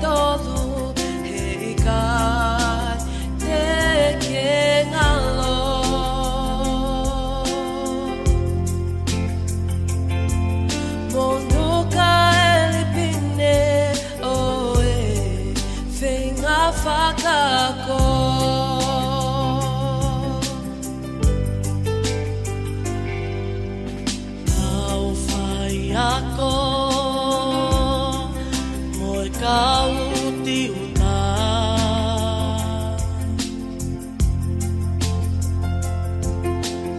todo he kai te ke ngalo monuka elipine oe fenga fakako ako mo'y kautiuta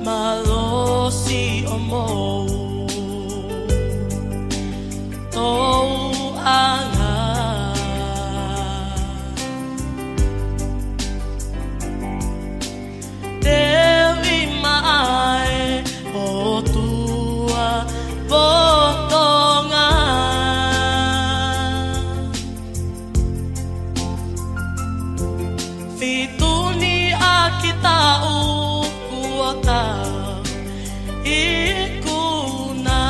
malosi omo tou anga Dewi mai o tua potonga fituni akita ukuota ikuna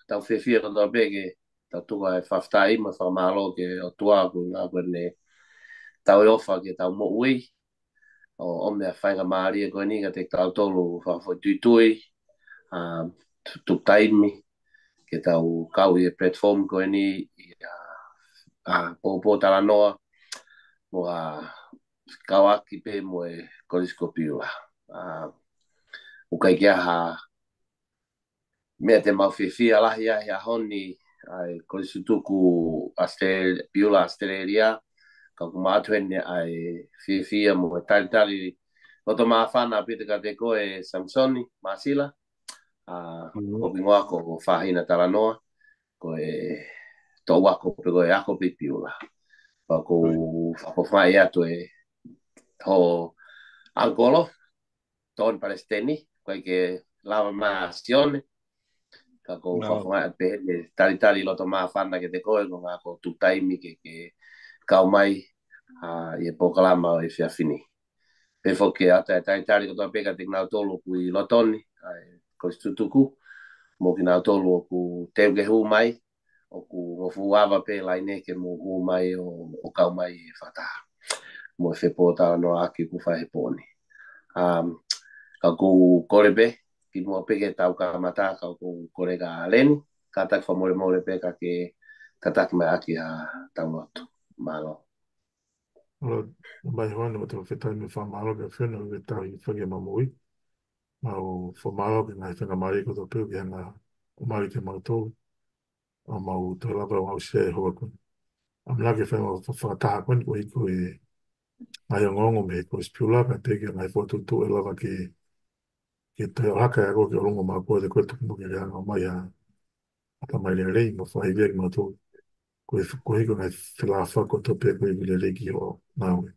tau whewhia kondo peke, tau tuka e whaftai ma whamalo ke o tuaku ngā koe tau e ofa ke tau mo ui, o mea whainga maari e koe ni ka te tau tolu whawhoi tuitui, tuk taimi, ke tau kau i e platform koe ni, pōpō tala noa, mo a kawaki pe mo e koriskopiula. Ukai kia ha mea te mau whiwhia lahi ahi a honi ai korisutuku piula Australia ka ku mātuene ai whiwhia mo e tari tari roto maa whana pita ka te koe Samsoni, Masila ko bingoa ko whahina tala noa ko e tō wako pe koe ako pi piula pa ko whakowhai atu e ho Angolo ton Palestini koe ke lava maa Sione ka ko whawhunga pe tari tari loto maa whana ke te koe ko ngā ko tu taimi ke kau mai i e pokalama o e whiawhini. Pe whoke ata e tari tari ko toa peka te ngau tolu ku i lotoni ko i tutuku mo ki ngau tolu o ku teu ke hu mai o ku ngofu awa pe lai ne ke mo hu mai o kau mai e whataha. Mo e whepota no aki ku whahe pōni. Ka ku korepe ki mua peke tau ka mata ka ku kore ka leni ka tak whamore more peka ke ka tak mai aki a tau lotu. Malo. Ora, mai hoana o te whetai me whamaro ke whina o te tau i whangia mamui. Ma o whamaro ke ngai whanga mari ko tō pēu ki hana o mari te mautou. A mau tō lava o au sea e hoa kuni. Am lage whainga o whakataha kuni ko hiko e mai o ngongo me ko spiula ka te ki ngai whotu tō e lava ke te o haka e ako ke o rongo maa kua te koe tuku muke rea ngā mai a ata mai le rei ma whahi vek mautou. Ko hiko ngai whila whako tō pēu ko i vile reki o nāwe.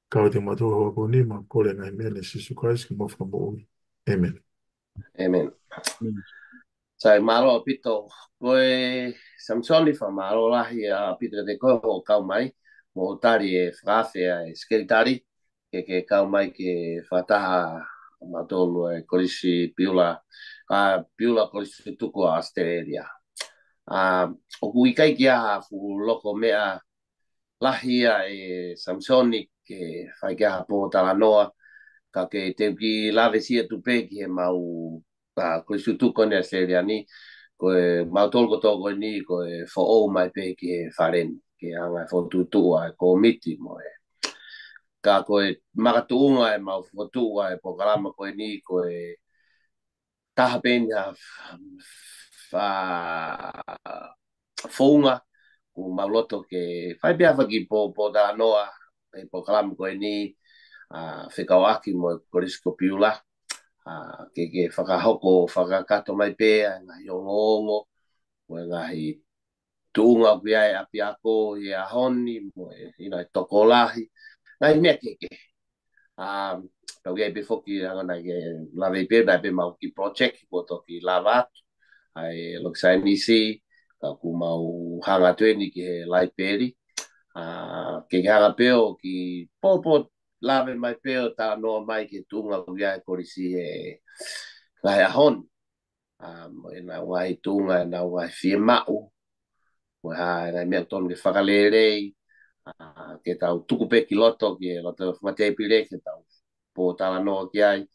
Kau te matua hoa ko ni ma kore ngai mea le Sisu Christ ki mawhaka mo ui. Amen. Amen. Sai malo pito koe Samsoni fa malo lahi a pito te koe ho kau mai mo tari e whawhea e skeritari ke kau mai ke whataha matolu e korisi piula korisi tuku a Australia. O kui kai ki aha fu loko mea lahia e Samsoni ke whai ki aha po tala noa ka ke te ki lave sia tupe ki he mau ko su tu con Australia ni ko mau tol ko to ko ni ko fo o mai pe ki faren ki anga fo tu ko miti mo ka ko makatunga e mau fo tu e po kalama ko ni ko taha penya fa fonga ko mau loto ke fai bia fa ki po da noa e po kalama ko ni whikawaki mo korisko piula ke whakahoko, whakakato mai pēa, ngahi o ngongo, mo ngahi tuunga ki ai api ako i a honi, mo i toko lahi, ngahi mea keke. Pau iai pe whoki angana ke lawe i pēa, pe mau ki project, ko toki lava atu, ai loksai nisi, ka ku mau hanga tueni ki he lai pēri, ke hanga pēo ki pōpō lawe mai pēo tā noa mai ke tunga kuia e korisi e ngai ahon. Mo e nā wai tunga e nā wai fie mau. Mo ha e ngai mea tonu ke whakalerei. Ke tau tuku pe ki loto ki e loto whamatei pire ke tau pō tāla noa ki ai.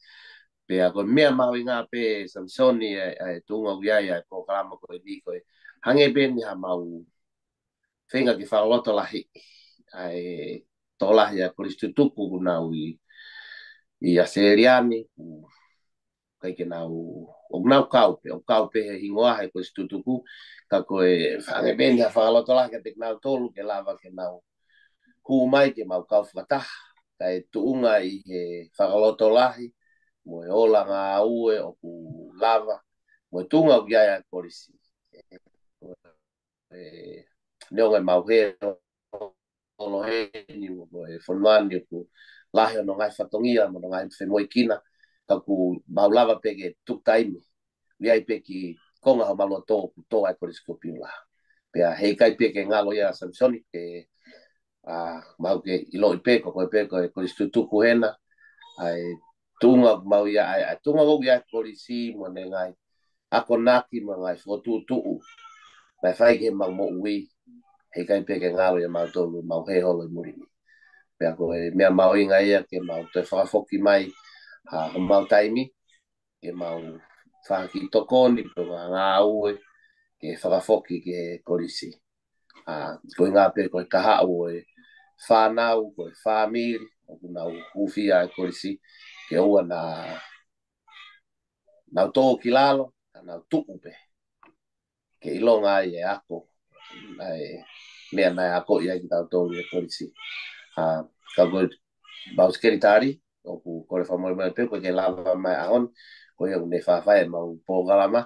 Pea ko mea mau i ngā pe Samsoni e tunga kuia e pō kalama ko e ni ko e hange beni ha mau whenga ki whakaloto lahi. Ai tolahi a koristu tuku nau i Aseriani kai ke nau o nau kaupe he hingoa he koristu tuku ka koe whange beni a whakaloto lahi ka te nau tolu ke lava ke nau hu mai ke mau kau whakataha kai tuunga i he whakaloto lahi mo e ola ngā ue o ku lava mo e tunga o kiai a korisi neonga mau heo ono he ni mo e fonmani ku lahi no ngai fatongia mo ngai fe moikina ka ku baulava peke tuk taimi viai peki konga ho malo to ai koriskopila pe hei kai peke ngalo ya Samsoni ke mau ke ilo i peko ko peko e koristutuku hena ai tunga mau ya ai tunga go ya korisi mo ngai ako naki mga fotutu mai fai ke mau mo ui he kai pe ke ngalo ya mau tolu mau he holo muri pe ako e mea mau inga ia ke mau te whakafoki mai mau taimi ke mau whaki tokoni pe ngā ue ke whakafoki ke korisi ko ngā pe ko kaha ue whanau ko whamiri o nau uwhia e korisi ke ua na tō ki lalo na tuku pe ke ilonga e ako ai mea nai ako ia ki tau tō e korisi ka koe baus keritari o ku kore whamoe mai pe ko ke lava mai ahon ko ia ne whawhai mau pōgalama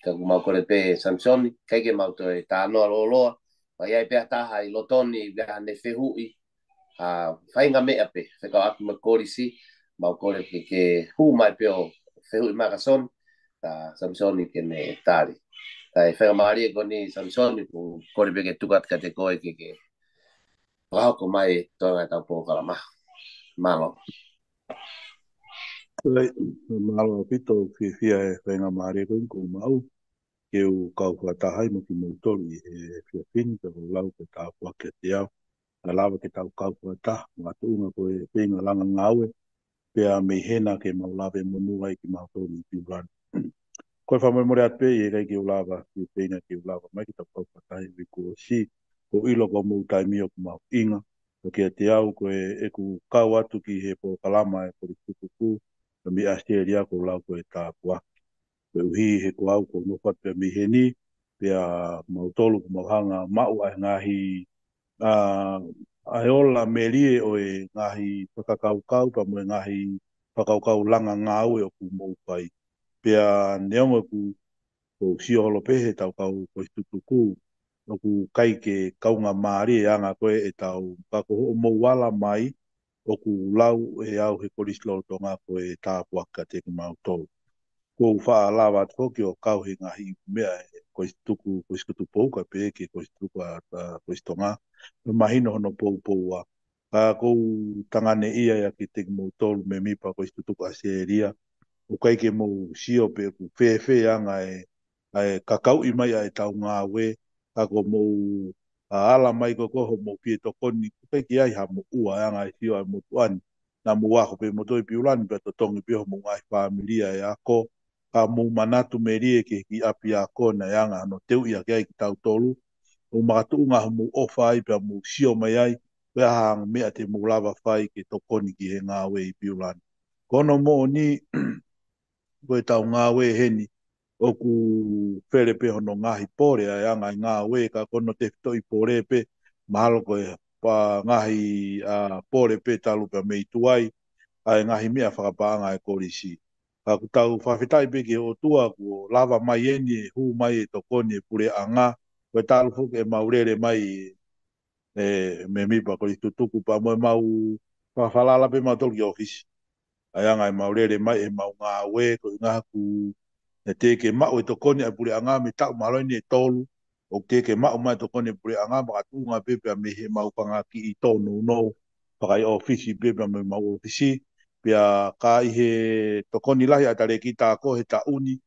ka ku mau kore pe Samsoni kai ke mau to e tānoa loloa wa iai pe ataha i lotoni ia ne whehui whainga mea pe whekau aku ma korisi mau kore ke hu mai pe o whehui makason ta Samsoni ke ne tari tai whenga maari e koni Samsoni ku kore pe ke tukat ka te koe ke wahako mai toa ngai tau pōkalama malo Malo pito fia e whenga maare koe ko mau ke u kau whatahai mo ki moutori e fia fini ka ko lau ke tau wake te au na lawa ke tau kau whatah ngā tuunga koe whenga langa ngaue pea me hena ke mau lawe monu ai ki moutori i piurani koe whamoe more at pe e rei ki u lawa ki whenga ki u lawa mai ki tau kau whatahai me ko si ko ilo ko mou taimi o ku mau inga ko kia te au koe e ku kau atu ki he po kalama e kori tukuku mi Australia ko lau koe tā kua. Pe uhi he ko au ko no pat pe mi heni pe a mau tolu ko mau hanga mau ai ngahi ai ola melie o e ngahi pakakau kau pa mo ngahi pakau kau langa ngau e o ku mau pai. Pe a neongo ku ko si holo pe he tau kau ko tutuku o ku kai ke kau ngā maari e anga koe e tau ka ko mo wala mai o ku lau e au he korislo tonga ko e tā puaka te ki mau tolu. Ko wha lawa toki o kau he ngahi mea ko istuku ko iskutu pouka pe ke ko istuku ko istonga mahino hono pou poua. Ko tangane ia ya ki te ki mau tolu me mipa ko istuku aseria o kai ke mo sio pe ku fefe anga e kakau i mai ai tau ngā we ka ko mo ala mai ko ko mo pie to koni kai ki ai ha mo ua anga e sio ai mo tuani na mo wa ko pe mo toi piulani pe to tongi pe mo ngai familia e ako ka mo manatu merie ke ki api ako na anga no teu ia ke ai ki tau tolu o magatu nga mo ofa ai pe mo sio mai ai pe hang me ate mo lava fai ke to koni ki he ngā we i piulani kono mo ni koe tau ngā we heni o ku where pe hono ngahi pore ai anga ngā we ka kono te fito i pore pe mahalo koe pa ngahi pore pe talu pe mei tuai ai ngahi mea whakapaanga e korisi. Ka ku tau whawhetai pe ke o tua ku lava mai eni e hu mai e tokoni e pure anga koe talu fuke e maurere mai me mipa kori tutuku pa moe mau whawhalala pe matol ki ofisi. Ai anga e maurere mai e mau ngā we ko ngā ku e te ke mau e tokoni e pure anga me tau malo ni e tolu o te ke mau mai tokoni e pure anga maka tunga pepe a me he mau panga ki i tonu no pakai ofisi pepe a me mau ofisi pia ka i he tokoni lahi atare ki ta ko he ta uni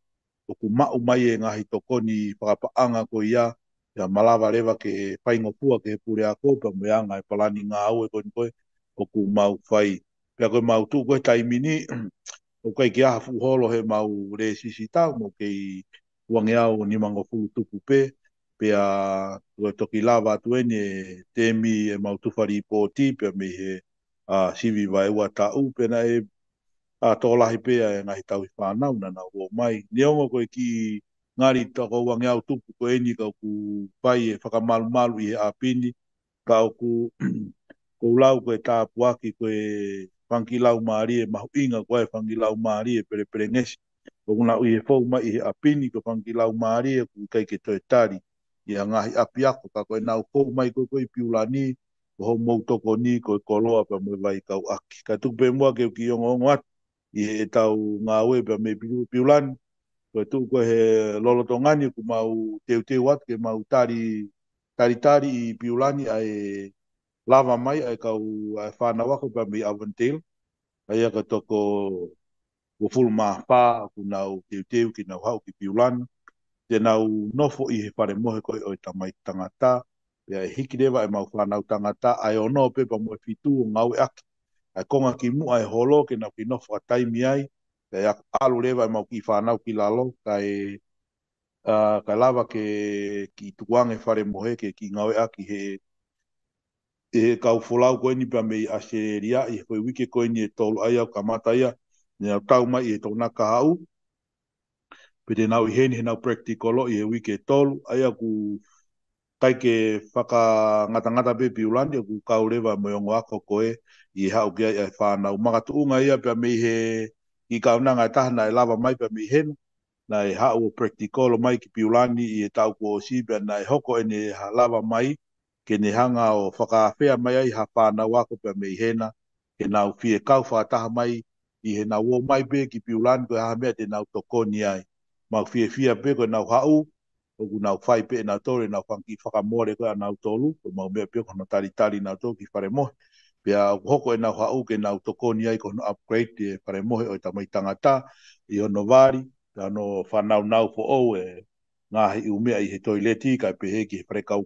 o ku mau mai e ngahi tokoni whakapaanga ko ia ia malawa rewa ke whaingo pua ke he pure a ko pa me anga e palani ngā au e koni koe o ku mau whai pia koe mau tu koe taimini o kai ki aha fuholo he mau re sisi tau mo kei uange au ni mango fulu tupu pe pe a ua toki lava atu eni e temi e mau tufari i pōti pe me he sivi vai ua tau pe na e tōlahi pe e ngahi tau i whanau na na uo mai neongo koe ki ngari tako uange au tupu ko eni ka ku pai e whakamalu malu i he apini ka o ku lau koe tāpuaki koe whangilau maari e mahu inga koe whangilau maari e pere pere ngesi. Ko kuna ui he fau mai i he apini ko whangilau maari e ku kai ke toi tari. I a ngahi api ako ka koe nau fau mai koe koe piulani ko hou mou toko ni koe koloa pa moe vai kau aki. Ka tupe mua ke ki ongo ongo atu i he tau ngā ue pa me piulani. Koe tu koe he lolotongani ku mau teu teu atu ke mau tari i piulani ai lava mai ai kau ai whana wako pa mi awantil ai aka toko ua fulu mapā, ku nau teu ki nau hau ki piulana, te nau nofo i he whare mohe koe o i tamai tangata, pia e hiki rewa e mau whanau tangata, ai ono pepa mo e fitu o ngau e aki, ai konga ki mua e holo, ke nau ki nofo a taimi ai, pe alu rewa e mau ki whanau ki lalo, kai lava ke ki tuange whare mohe, ke ki ngau e aki he kau wholau koe ni pa mei Australia, i koe wike koe ni e tolu ai au kamata ia, ni au tau mai i e tona ka hau, pe te nau i heni he nau practicolo i he wike e tolu, ai au ku kai ke whaka ngata pe piulani, au ku kau rewa mo ongo ako koe, i hau kia i whanau. Maka tuunga ia pa mei he, i kaunanga e tahana e lava mai pa mei hena, na e hau o practicolo mai ki piulani i e tau ko o sibe, na e hoko e ne lava mai, ke ne hanga o whakaawhea mai ai ha whanau ako pa mei hena, ke nau fie kau whataha mai, i he nau o mai pe ki piulani koe ha mea te nau tokoni ai. Mau fie pe koe nau hau, o ku nau whai pe nau tore, nau whanki whakamore koe a nau tolu, koe mau mea pe kono tari nau tolu ki whare mohe. Pea hoko e nau hau ke nau tokoni ai kono upgrade e whare mohe o i tamai tangata, i ono vari, no whanau nau po ou e ngahi i umea i he toileti, kai pehe ki he whare kau,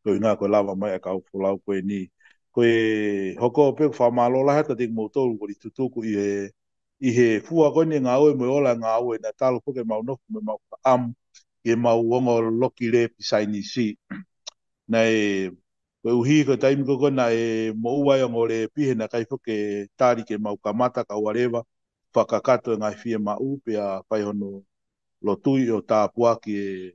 koe ngā koe lava mai a kau wholau koe ni. Koe hoko pe whamalola hata te motoru ko i tutuku i he fua koe ni ngā oe mo ola ngā oe na talo poke mau nofu me mau am ke mau wongo loki le pisaini si. Nei koe uhi koe taimi koko na e mo uai o ngore pihe na kai poke tari ke mau kamata ka uarewa whakakato e ngai fie mau pia pai hono lo tui o tāpuaki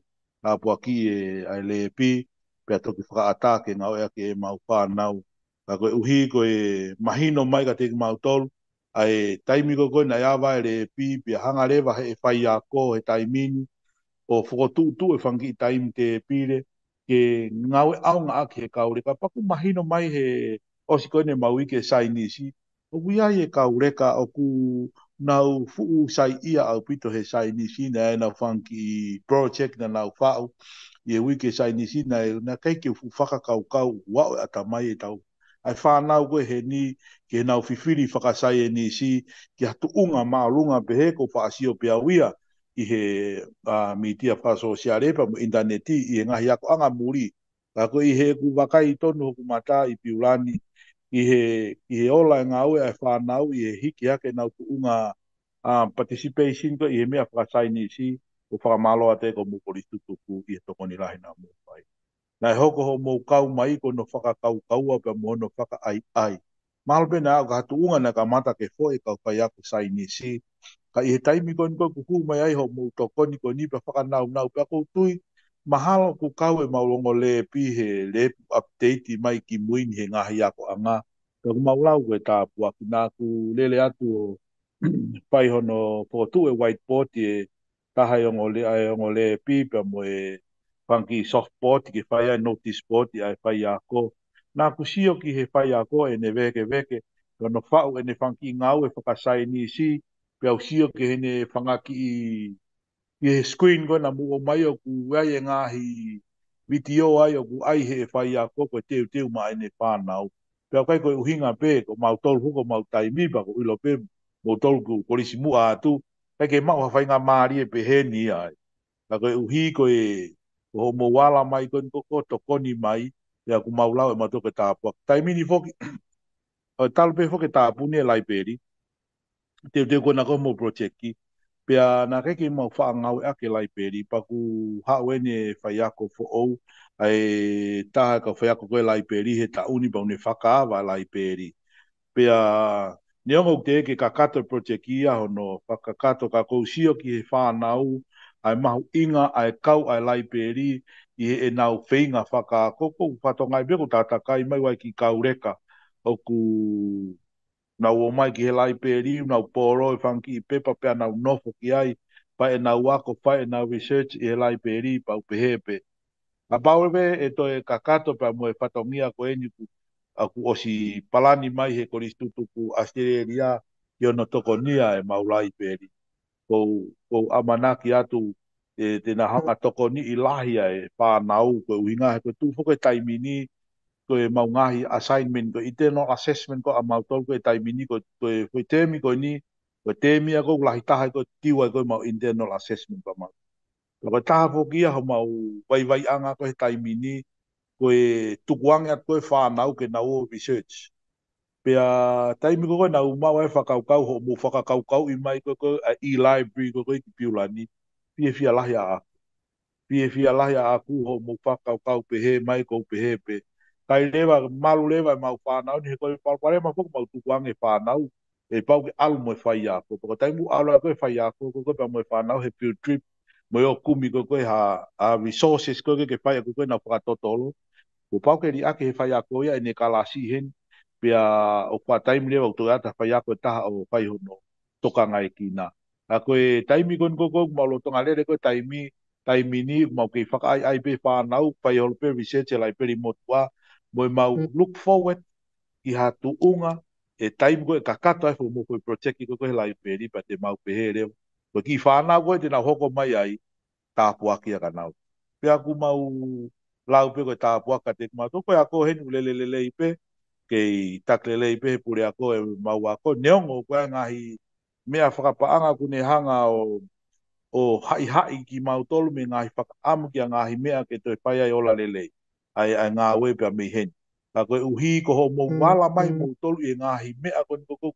e ai le pi pia toki whakaata ke ngau ea ke mau whanau. Ka koe uhi koe mahino mai ka teki mau tolu ai taimi koko na iawa e le pi pia hanga rewa he whai a ko he taimini o whokotutu e whangi i taimi te pire ke ngau e aunga aki he kaureka paku mahino mai he osi koe ne mau ike sainisi o wia e kaureka o ku nau fuu sai ia au pito he sainisi na e nau whangi project na nau whau i e wike sainisi na keike fu whakakau wau e atamai e tau ai whanau koe he ni ke nau whiwhiri whakasai e ni si ki hatu unga maulunga pehe ko whaasio pia wia i he media whasosiarepa mo interneti i he ngahi ako anga muri. Kako i he ku wakai tonu hoku mata i piulani i he ola e ngā ue ai whanau i he hiki hake nau tu unga participation ko i he mea whakasai ni si o whakamaloa te ko mukori tutuku i he tokoni rahi nā mōwhai. Nai hoko ho mō kau mai ko no whakakau kaua pa mo no whaka ai. Malpe na au ka hatu unga na ka mata ke fo e kau kai ako sai ni si ka i he taimi ko niko kuku mai ai ho mo tokoni ko ni pa whakanau pa ko tui mahalo ku kau e maulongo le pi he le update mai ki muini he ngahi ako anga ka ku maulau koe tāpua ki nā ku lele atu o pai hono potu e whiteboard e tahai ongo le pi pa mo e whanki softboard ki whai ai notice board i ai whai ako nā ku sio ki he whai ako e ne veke kono whau e ne whanki ngau e whakasai ni si pe au sio ke hene whangaki i he screen ko na mua mai o ku ai e ngahi video ai o ku ai he whai a koko teu mai ne whanau. Pe au kai koe uhinga pe ko mau tolu huko mau taimi pa ko ilo pe mau tolu ku korisi mua atu kai ke mau hawhai ngā maari e pe heni ai. Ka koe uhi koe ho mo wala mai koe koko tokoni mai pe au ku mau lau e mau toke tāpua. Taimi ni foki talu pe foki tāpuni e laiperi teu ko na ko mo projecti pea na keke mau whaangau ake laiperi paku hauene whaiako fo ou ai taha ka whaiako koe laiperi he tauni paune whakaawa laiperi pea neongo te ke kakato project ia hono whakakato ka kousio ki he whanau ai mahu inga ai kau ai laiperi i he nau whainga whakakoko whatongai beko tātakai mai wai ki kaureka oku nau o mai ki he lai peri, nau poro e whanki i pepa pia nau nofo ki ai, pa e nau wako, pa e nau research i he lai peri, pa upehepe. A paurewe e to e kakato pa mo e whatongia ko eni ku, aku osi palani mai he koristutuku Australia i ono tokonia e mau lai peri. Ko amanaki atu e tena hanga tokoni i lahia e whanau, ko uhinga he ko tūwhoke taimini, ko e mau ngahi assignment ko internal assessment ko a mau tol ko e taimini ko e temi ko ni Ko te mia ko lahi taha ko tiwa ko mau internal assessment pa mau. Ko taha po kia ho mau vai anga ko he taimini ko e tukuange at ko e whanau ke nau research. Pea taimi ko na mau e whakaukau ho mo whakaukau I mai ko e-library ko I piulani. Pia fia lahi a pia fia lahi a aku ho mo whakaukau pehe mai ko pehe pe. Kai lewa malu lewa mau whanau ni he ko e palpare ma fok mau tukuange whanau. E pau ke alu mo e whai ako. Pako taimu alu a ko e whai ako ko pa mo e whanau he field trip. Mo o kumi ko ha resources ko ke whai ako ko na whakatotolo. O pau ke ri ake he whai ako ia e ne kalasi hen. Pea o kua taimi lewa o tu ata whai ako e taha o whai hono toka ngai ki na. A koe taimi kon koko malo tonga lere koe taimi ni mau kei whaka ai pe whanau whai holo pe research e lai peri motua mo e mau look forward ki ha tu unga e taimi koe kakato ai mo koe project koe koe lai peri pa te mau pe he reo. Koe ki whanau koe te na hoko mai ai tāpua ki a kanau. Pea ku mau lau pe koe tāpua ka te kumato koe ako henu lelelele i pe kei taklele i pe pure ako e mau ako neongo koe ngahi mea whakapaanga kune hanga o hai ki mau tolu me ngahi whakaamu ki a ngahi mea ke toi whai ai ola lele ai ngā wepea me hen. Ka koe uhi ko ho mou wala mai mou tolu i ngahi mea koe koko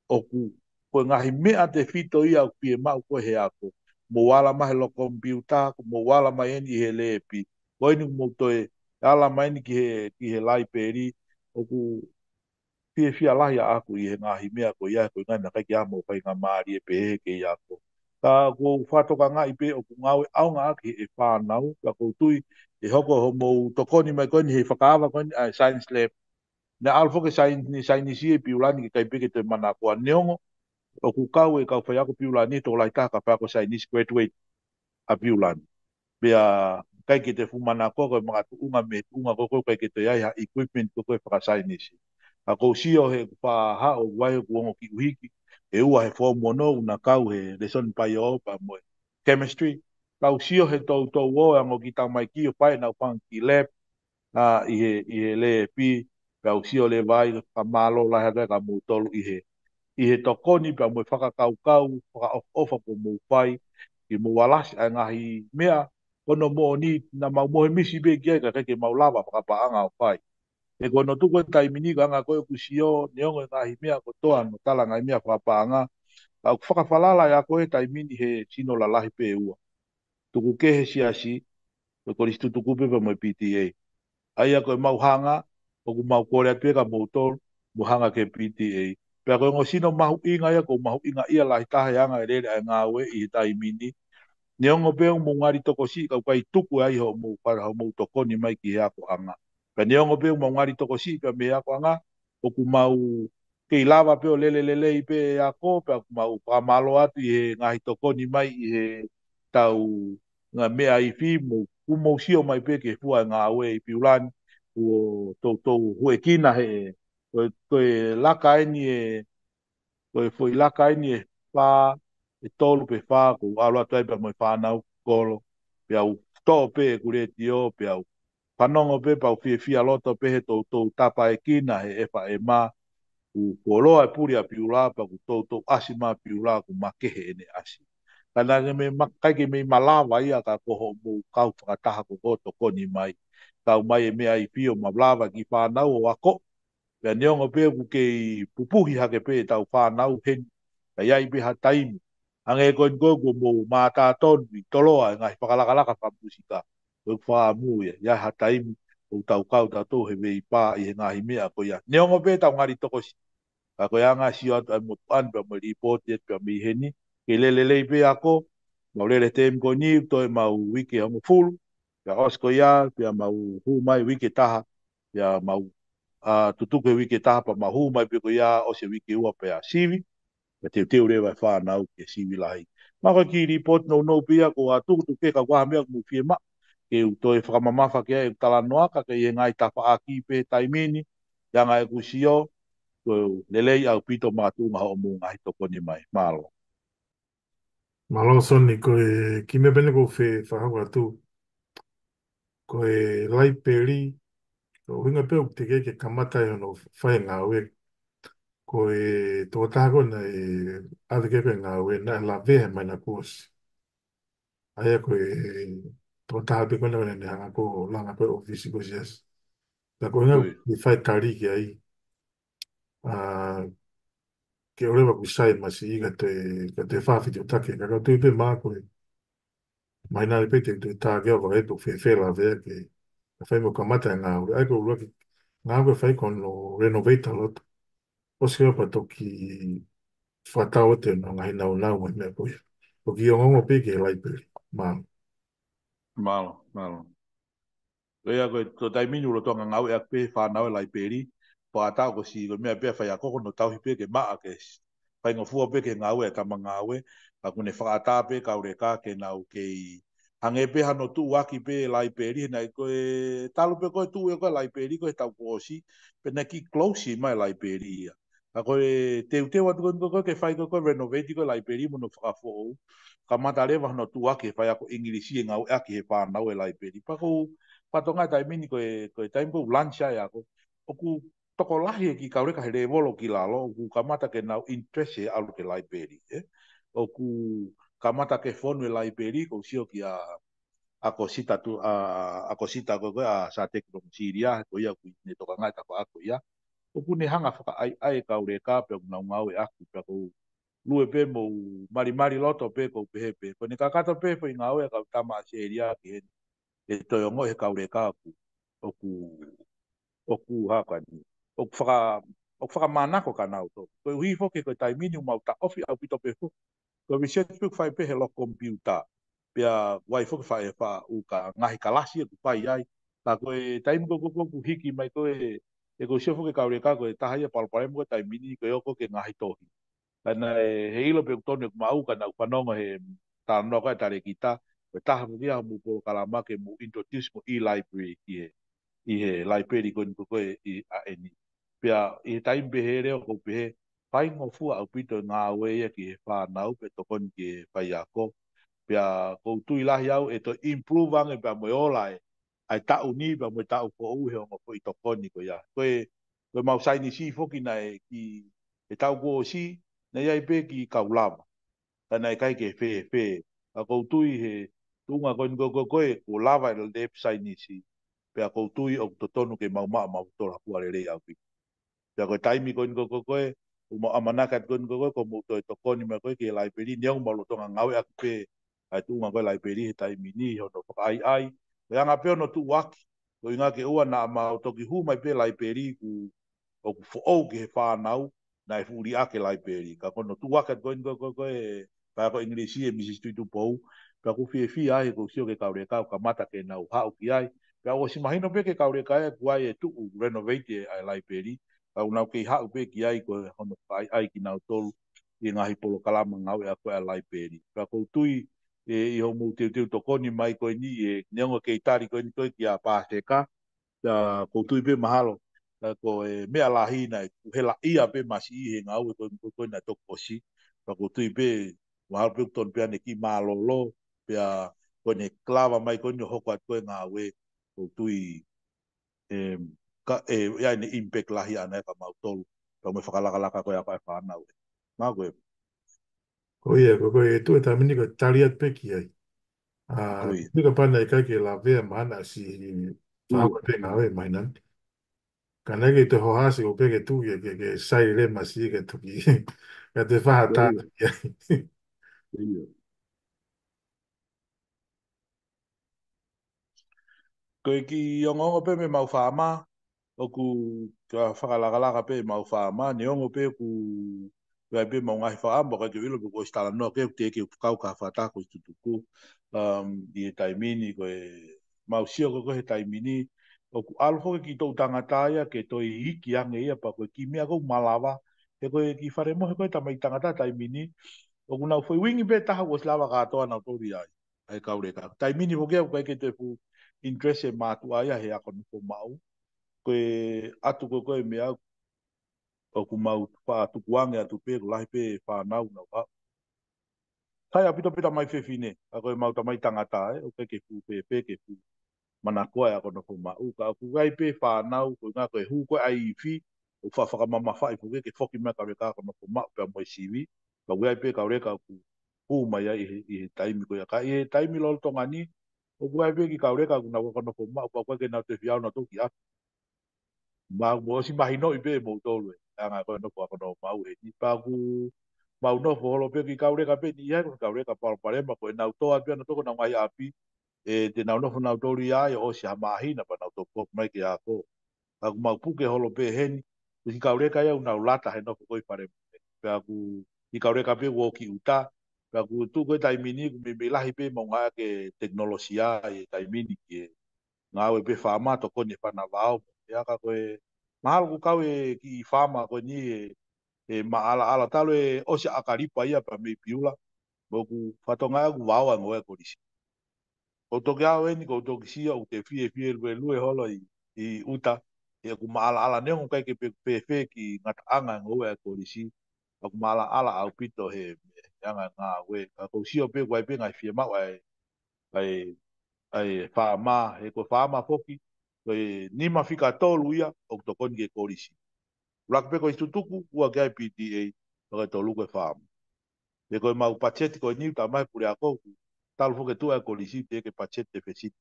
o ku koe ngahi mea te whito ia o pie mau koe he ako. Mo wala mai lo kompiuta, mo wala mai eni he lepi. Koe ni mo toi ala mai ni ki he lai peri o ku pie fia lahi a aku I he ngahi mea ko ia ko ngai na kai amo kai ngā maari e pehe ke ia ko. Ka ko whatoka ngā I pe o ku ngau au ngā ki e whānau, ka ko tui e hoko ho mou tokoni mai koni he whakaawa koni a science lab. Na alfo ke science e piulani ki kai peke te mana kua neongo, o ku kau e kau whai ako piulani to lai taka whai ako science graduate a piulani. Pea kai ki te fumana ko ko mga tuunga me tuunga ko kai ki te ai ha equipment ko whaka science. A ko sio he pa ha o wai ko ngo ki uhiki e ua he fo mono una kau he lesson pai o pa mo chemistry kau sio he to wo ngo ki ta mai ki o pai na pang ki lab I he le pi kau sio le vai pa malo la ha ka mo tolu I he tokoni pa mo whaka kau whaka ofa po mo pai ki mo walas a ngahi mea kono mo ni na mau mo he misi be kia ka ke mau lava whaka paanga o pai. E kono tuko taimini ka nga koe kusio neongo ngā himea ko toa no tala ngā himea whapanga. Ka whakawhalala ya koe taimini he sino la lahi pe ua. Tuku ke he siasi, koe koristu tuku pepe mo PTA. Aia koe mau hanga, o ku mau kore atu eka motor, mo hanga ke PTA. Pea koe ngo sino mahu inga ia, ko mahu inga ia lahi tahe anga e rere a ngā ue I he taimini. Neongo peo mo ngari toko si, kau kai tuku ai ho mo para ho mo tokoni mai ki he ako anga. Ka neongo peo mo ngari toko si, ka me ako anga, o ku mau kei lava peo lele I pe ako, pe aku mau pamalo atu I he ngahi tokoni mai I he tau ngā mea I fi, mo kumo sio mai pe ke fua ngā ue I piulani, o tau hue kina he, koe laka eni koe foi laka eni pā, e tolu pe whā, ko alo atu ai pa mo whānau kolo, pe au tō pe e kure tio, pe au whanongo pe pa au fia loto pe he tau tapa e kina he e wha e mā, ku koloa e puri a piula, pa ku tau asi mā piula, ku makehe ene asi. Kana me kai ke me malawa ia ka koho mo kau whakataha ko koto koni mai, kau mai e mea I pio ma lava ki whanau o ako, pe neongo pe ku kei pupuhi hake pe tau whanau hen, ka iai pe ha taimi. Ange koe gogo mo mata tonu toloa ngai whakalakalaka whamusika. Koe whaamu ia ha taimi o tau kau tatou he wei pā I he ngahi mea ko ia. Neongo pe tau ngari tokosi. Ka koe anga sio atu ai motu anu pe mo report et pe mi heni. Ke lelelei pe ako, mau lele tem ko ni to mau wiki hamu full. Pe osko ia, pe mau hu mai wiki taha. Pe mau tutuke wiki taha pa mau hu mai pe ko ia o se wiki ua pe a sivi. Me te teo rewa e whanau ke siwi lahi. Maka ki report no pia ko a tuku ke ka waha mea mu fie ma. Ke u toi whakamamafa ke e tala noaka ke i ngai tapa aki pe taimini. Ia ngai kusio, ko lelei au pito mātunga ho mu ngai toko ni mai. Malo. Malo soni koe kime bene ko whahau atu. Koe lai peri, ko hinga peo te ke kamata e ono whae ngā ue. ko e tō tāko na e ave ke ngā ue na la vehe mai na kōsi. Aia ko e tō tāpe kona wana ne hanga ko langa ko ofisi ko sias. La ko ngā Oi, i whai kari ki ai. Ke orewa ku sai masi i ka te whawhiti o take. Ka kau tui pe mā ko e. Mai nā le pe te tā kea waka e tō whewhe la vea ke. Ka whai mo ka mata ngā ure. Ai ko ura ki ngā ure whai kono renovate a lot. O se opa toki whatau te no ngai nau nau mai mea koe. O ki o ngongo pe ke laiperi. Mā. malo, malo. Rea koe, tō taimini uro tonga ngau e akpe whanau e lai peri, pa atau ko si, ko mea pia whai akoko no tauhi pe ke maa ke, whai ngofua pe ke ngau e tama ngau e, ka kune whakata pe kaure ka ke nau ke i, hange pe hano tu waki pe lai peri, nei koe, talu pe koe tu e koe lai peri, koe tau kōsi, pe neki close mai lai peri ia. Ka koe, teu atu koe ke whai koe renovate koe lai peri, mono whakafo ou, ka mata rewa hano tu waki, whai ako ingilisi e ngau e aki he whanau e lai peri, pa kou, patonga tai mini ko time ko lancha ya ko oku toko lahi ki kaure ka hele volo ki lalo ku kamata ke nau interest e alu ke library oku kamata ke phone e library ko sio ki a cosita tu a cosita ko a sa tecnologia ko ia ku ne toka ngai ta ko aku ia oku ne hanga faka ai kaure ka pe na ngau e aku pe ko lue pe mo mari loto pe ko pe ko ne kakata pe fo ngau e ka tama seria ki e toi ongo he kaure kāpu oku hakani oku whaka manako ka nau tō koe hui foke koe tai mini umau ta ofi au pito pe fo koe research puk whai pe he lo computer pia wai foke whai e wha u ka ngahi kalasi e ku pai ai ta koe taimi ko hiki mai koe e koe sio foke kaure kā koe tahai e palpare mo tai mini koe oko ke ngahi tohi Ana he ilo pe tone ma u kana panonga he ta no ka tare kita pe ta mu dia mu po kalama ke mu introduce mo e-library i he library ko ko i a eni pe i time be here ko pe pai mo fu au pito nga we ki he fa na u pe to kon ki pai ako pe ko tu i lahi au e to improve ang e pa mo ola ai ta uni pa mo ta ko u he ngo ko i to kon ni ko ya ko mau sai ni si foki na e tau ko si nei ai pe ki kaulama ana kai ke fe a ko tui he tunga ko ko lava el de sai ni si pe a ko tui o to tonu ke mau to la pu ale au pi pe ko taimi ko o mo amana ka ko mo to koni ma ko ke lai peri ni o mo lo tonga ngau a pe ai tunga ko lai peri he taimi ni ho no ai pe anga pe no tu waki ko inga ke ua na ma to ki hu mai pe lai peri ku o ku fo o ke fa nau na e furi ake lai peri ka kono tu waka ko e pa ko inglesi e misi tu pou pa ku fi ai ko sio ke kaure ka mata ke na ha o ki ai pa o si mahino pe ke kaure ka e ku ai e tu renovate ai lai peri ka una ke ha o pe ki ai ko hono ai ki na tolu i ngahi polo kalama ngau e ko lai peri pa ko tui i ho mu te to koni mai ko ni e nengo ke tari ko ni ko ki a pa se ka ko tui pe mahalo ko e mea lahi na ku hela ia pe masi i he ngau ko na to kosi pa ko tui pe mahal pe ton pe ne ki malolo pe ko ne klava mai ko ni hoko at ko nga we ko tui ka ya ni impact lahi ana ka mau tolu pa me whakalaka ko ya pa whana we ma ko Ko ia, ko e tu e tamini ko tariat pe ki ai. ui Ni ka pana i kai ke la vea mana si ui whaka pe ngā we mai nan. Ka nege te hohasi o pe ke tu ke sai le masi ke tuki. Ka te whaha tātu ki ai. ko ki ongo pe me mau whama o ku ka whakalaka pe mau whaama, ne ongo pe ku kai pe mau ngai whaama, ka ke wilo pe ko istala no, ke te ke kau ka whata ko tutuku, i e taimini, ko e mau sio ko he taimini, o ku alfo ki tau tangataia, ke toi hiki ange ia, pa ko ki mea kou malawa, he ko e ki whare mo, he ko e tamai tangata taimini, o ku nau foi wingi pe taha ko slawa katoa na tori ai, ai kaure ka. Taimini ho kea, ko e ke te fu interest e mātua ia, he ako nuko mau, koe atu koe mea o ku mau wha tukuange atu pe lahi pe whanau na wha. Tai a pita mai whewhine, a koe mau tamai tangata o ke fu pe ke fu mana koe a kono fu mau. Ka ku gai pe whanau, koe ngā koe hu koe ai i whi, o whaakamama whai puke ke whoki mea kaureka kono ko mau pia mo siwi, ka wea pe kaureka ku pūma ia i he taimi ko ia. Ka i he taimi lolo tonga ni, o wea pe ki kaureka ku na kono ko mau pa ke na te whiau na toki atu. Mo si mahino i pe mo tolu e, anga kono ko mau e ni pa ku mau no holo pe ki kaureka pe ni ia ko kaureka parema ko e nau toa pe na toko na ngai api, e te nau no nau tolu ia o si hamahina pa nau toko mai ke a ko. Aku mau puke holo pe heni, i kaureka ia unau lata he noko koi pare. Pe aku i kaureka pe wo ki uta, pe aku tu koe taimini ku me lahi pe mo ngā ke teknolosia e taimini ki ngā we pe whama to kone whana wao. Pe aka koe mahalo ku kau e ki whama koe ni e maala ala talo e osia akaripa ia pa me piula. Mo ku whatonga aku wao ango e korisi. Ko toki au eni ko toki sia o te fie lue holo i uta. E ku maala ala neongo kai ke pe ki ngata anga ngau e korisi. Aku maala ala au pito he yanga ngā we. Ka kou sio pe wai pe ngai fie mau ai whaama. He ko whaama foki. Koe nima whika tolu ia o tokoni ke korisi. Laka pe ko istutuku ua kai PTA. Koe tolu koe whaama. E koe mau pacheti koe niu ta mai pure a kou. Talu foke tua e korisi te ke pacheti te fesiti.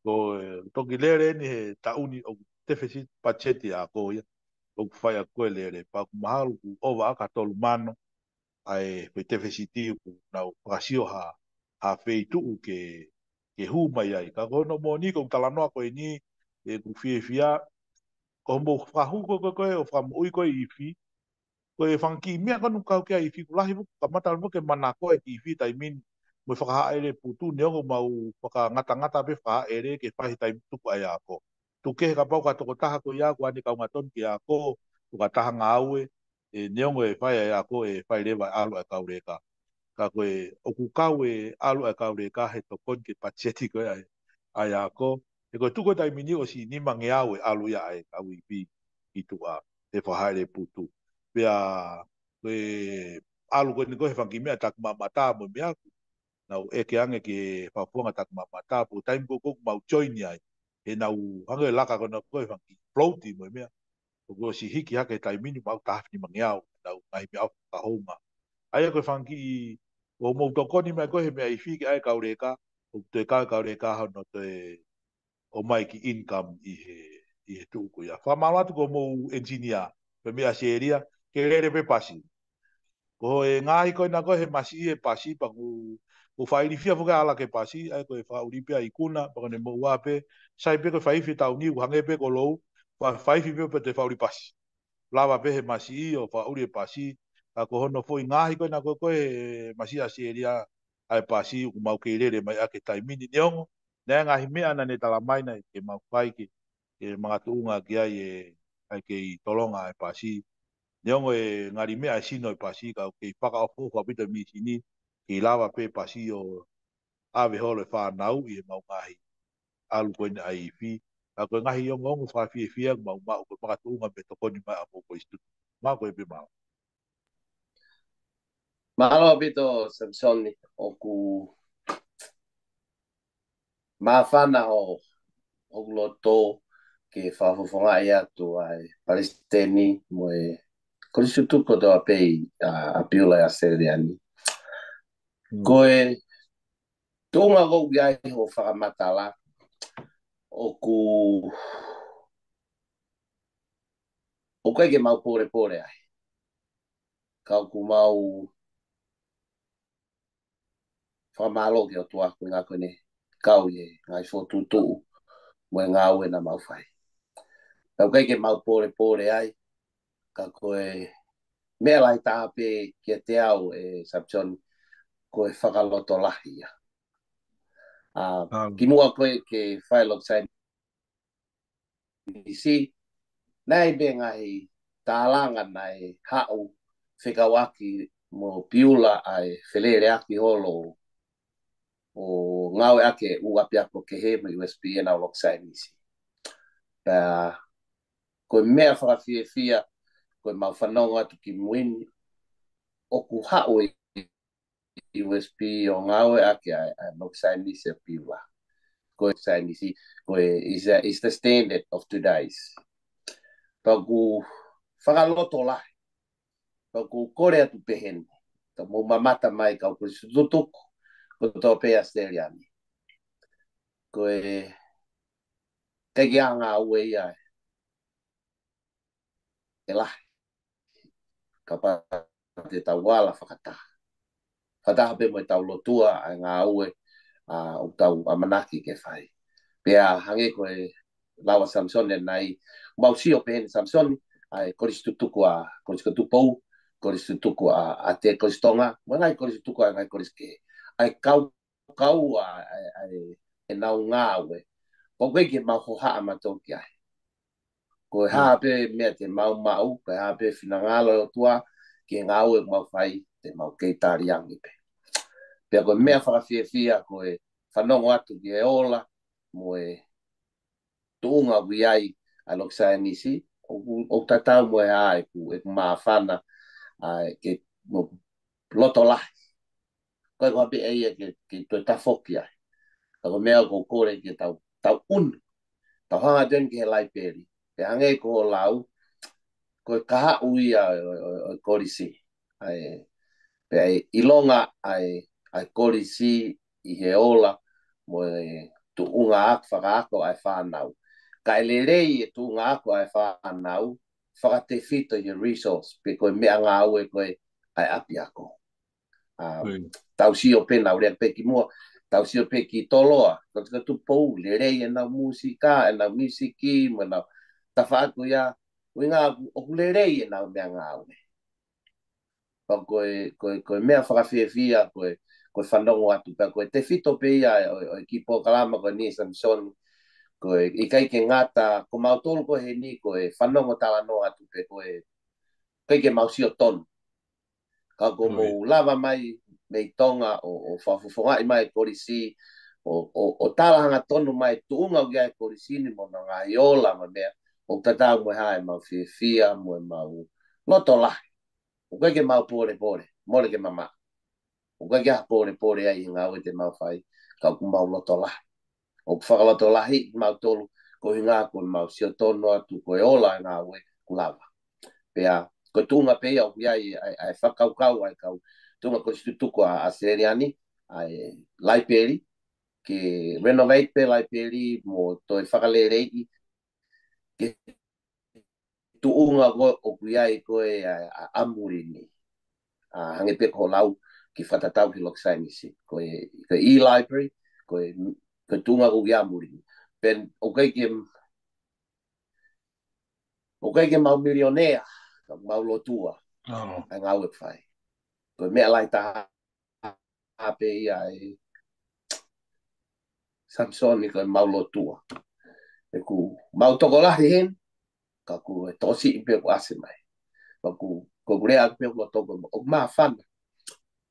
Ko toki lere ni he tauni o te fesiti pacheti a kou ia. O whai a koe lere. Pa ku mahalu ku ova aka tolu mano. Ai pe te fesiti ku nau pasio ha feitu ke hu mai ai. Ka kono mo ni ko talanoa koe ni e ku fia ko mo fahu ko o fam ui ko i fi ko e fanki mea kanu kau ke i fi ku lahi ku kamata mo ke mana ko e i fi tai min mo whaka aere putu neongo mau whaka ngata pe whaka aere ke whahi tai tuku ai ako. Tuke ka pau ka toko taha ko ia ku ane kau ngaton ki ako tu ka taha ngāue e neongo e whai ai ako e whai rewa alu e kau reka. Ka koe oku kau e alu e kau reka he tokon ke pacheti koe ai ako. E koe tuko tai mini o si nima nge au e alu ia ai kau i pi i tua e whahaere putu. Pea koe alu koe ni koe he whanki mea tak mamata mo mea ku. Nau eke ange ke whapuanga tak mamata po taim ko koku mau join ai. E nau hange laka kona koe whanki floaty mo mea. Ko si hiki hake tai mini mau tahni mangeau. Nau ngai mea au kahoma. Ai koe whanki o mo tokoni mai koe he mea i whiki ai kaureka. O te kaureka hau no te o mai ki income i he tuku ia. Whamawatu ko mo engineer, pe mea seria, ke rere pe pasi. Ko e ngāhi koe na koe he masi e pasi, pa ku whairi fia fuka ala ke pasi, ai koe whauripia i kuna, pa kone mo wape, sai pe koe whaifi tau ni, hange pe ko lou, whaifi pe te whauri pasi. Lawa pe he masi o whauri e pasi, ka ko hono foi ngāhi koe na koe masi a seria, ai pasi, ku mau ke rere mai ake taimini neongo, nea ngahi mea na ne talamaina ke mau whai ke mga tuunga ki ai ke i tolonga e pasi. Neongo e ngari mea sino e pasi ka ke i whaka ofu whapita mi sini ke i lawa pe pasi o ave holo e whanau i e mau ngahi alu koe ni ai i fi. Ka koe ngahi o ngongu whawhi e fia mau mau koe mga tuunga me tokoni mai a moko istutu. Mau koe pe mau. Mahalo pito Samsoni o ku mawhana o loto ke whafofonga ia tu ai Palestini mo e korisu tuko do apei a piula a Seriani. Koe tunga go gai ho whakamatala o koe ke mau pore ai. Kau ku mau whamalo ke o tuaku ngā koe ne kau ye ngai whotutu mo e ngā ue na mau whai. Kau koe ke mau pore ai ka koe mea lai tāpe kia te au e Samson koe whakaloto lahi ia. Ki mua koe ke whailok sai nisi, nei be ngai tālanga nei hau whikawaki mo piula ai whelere aki holo o ngawe ake u apiako ke he ma USB na lok sai nisi. Koe mea whakawhia koe mau whanonga atu ki muini o ku hau USB o ngawe ake ai lok sai nisi a piula. Koe sai nisi, koe is the standard of today's. Paku whakaloto lahi. Kau ku kore atu pehene. Ka mo mamata mai kau ku tutuku. Ko tō pe Australiani. Ko kegi anga ue ia lahi. Ka pa te tau wala whakataha. Whakataha pe mo tau lotua ai ngā ue o tau amanaki ke whai. Pea hange koe lawa Samson nai mausio pehene Samson ai koristutuku a koristutuku koristutuku a te koristonga ngai koristutuku a ngai koriske ai kau ai nau ngawe ko ke mau hoha amatoki ai ko ha pe me te mau ko ha pe finangalo tua ke ngawe mau fai te mau ke tariangi pe ko me fa fia ko whanongo atu ki ola mo tuunga wiai alok sa nisi o tatau mo ai ku mawhana ke mo loto lahi ko ko be ai ke to tafoki ai ko mea ko kore ke tau tau hanga den ke lai peri pe hange ko lau ko kaha uia o korisi ai pe ilonga ai korisi I he ola mo tuunga ak whakaako ai whanau ka elerei tu ngā ko ai whanau whakate fito I resource pe koe mea ngā ue koe ai api ako tau si o pena ure pe ki mua tau si o pe ki toloa ka tu pou lerei e nau musika e nau misiki mo nau ta whaako ia ui ngā o lerei e nau mea ngā ue pa koe mea whakawhiawhia koe whanongo atu pa koe te fito pe ia o kipo kalama koe ni Samson koe I kai ke ngata ko mautolo ko he ni koe whanongo tala no atu pe koe kai ke mausio tonu ka ko mo lava mai mei tonga o whafufonga I mai korisi o tala hanga tonu mai tuunga o gai korisi ni mo na ngā iola ma mea o tatau mo hae mau fia mo mau loto lahi o kai ke mau pore mole ke mama o kai ke ha pore ai ngā ue te mau whai ka ku mau loto lahi o whakaloto lahi mau tolu ko hinga ko mau sio tono atu ko ola ngā ue kulava pea ko tunga pe au ai whakaukau ai kau tunga ko stutuku a Australiani ai laiperi ke renovate pe laiperi mo toi whakalerei ke tuunga o ai ko a amurini hange pe ko lau ki whatatau ki loksainisi ko e-library ko tunga o amurini pen o kai ke mau milionea mau lotua ai ngā ue whai ko mea lai ta ape ai Samson ni ko mau lotua e ku mau toko lahi hen ka ku tosi I pe ku ase mai ka ku rea pe ku toko o ma fan